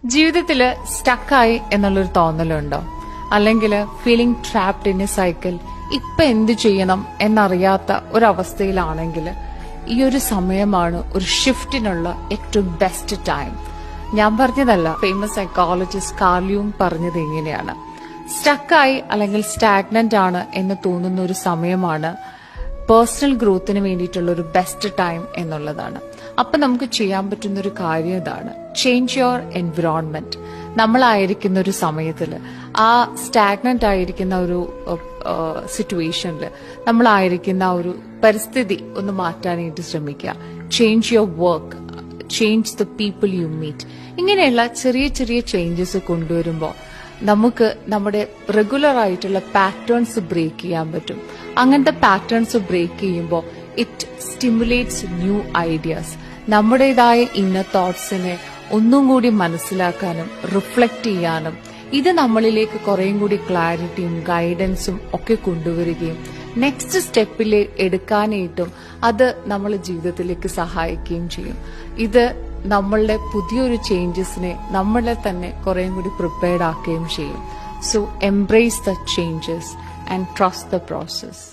ജീവിതത്തില് സ്റ്റക്കായി എന്നുള്ളൊരു തോന്നലുണ്ടോ? അല്ലെങ്കിൽ feeling trapped in A cycle, ഇപ്പൊ എന്ത് ചെയ്യണം എന്നറിയാത്ത ഒരവസ്ഥയിലാണെങ്കിൽ ഈ ഒരു സമയമാണ് ഒരു ഷിഫ്റ്റിനുള്ള ഏറ്റവും ബെസ്റ്റ് ടൈം. ഞാൻ പറഞ്ഞതല്ല, ഫേമസ് സൈക്കോളജിസ്റ്റ് കാർൽ യൂങ് പറഞ്ഞത് ഇങ്ങനെയാണ്: സ്റ്റക്കായി അല്ലെങ്കിൽ സ്റ്റാഗ്നന്റ് ആണ് എന്ന് തോന്നുന്ന ഒരു സമയമാണ് പേഴ്സണൽ ഗ്രോത്തിന് വേണ്ടിയിട്ടുള്ള ഒരു ബെസ്റ്റ് ടൈം എന്നുള്ളതാണ്. അപ്പൊ നമുക്ക് ചെയ്യാൻ പറ്റുന്ന ഒരു കാര്യം ഇതാണ്: ചേഞ്ച് യുവർ എൻവിറോൺമെന്റ്. നമ്മളായിരിക്കുന്ന ഒരു സമയത്തിൽ, ആ സ്റ്റാഗ്നന്റ് ആയിരിക്കുന്ന ഒരു സിറ്റുവേഷനിൽ, നമ്മളായിരിക്കുന്ന ഒരു പരിസ്ഥിതി ഒന്ന് മാറ്റാനായിട്ട് ശ്രമിക്കുക. Change your work, change the people you meet. ഇങ്ങനെയുള്ള ചെറിയ ചെറിയ ചേഞ്ചസ് കൊണ്ടുവരുമ്പോൾ നമുക്ക് നമ്മുടെ റെഗുലർ ആയിട്ടുള്ള പാറ്റേൺസ് ബ്രേക്ക് ചെയ്യാൻ പറ്റും. അങ്ങനത്തെ പാറ്റേൺസ് ബ്രേക്ക് ചെയ്യുമ്പോൾ ഇറ്റ് സ്റ്റിമുലേറ്റ്സ് ന്യൂ ഐഡിയാസ്. നമ്മുടേതായ ഇന്നർ തോട്ട്സിനെ ഒന്നും കൂടി മനസ്സിലാക്കാനും റിഫ്ലക്ട് ചെയ്യാനും ഇത് നമ്മളിലേക്ക് കുറേയും കൂടി ക്ലാരിറ്റിയും ഗൈഡൻസും ഒക്കെ കൊണ്ടുവരികയും നെക്സ്റ്റ് സ്റ്റെപ്പിൽ എടുക്കാനായിട്ടും അത് നമ്മളെ ജീവിതത്തിലേക്ക് സഹായിക്കുകയും ചെയ്യും. ഇത് നമ്മളുടെ പുതിയൊരു ചേഞ്ചസിനെ നമ്മളെ തന്നെ കുറേയും കൂടി പ്രിപ്പയർഡ് ആക്കുകയും ചെയ്യും. So embrace the changes and trust the process.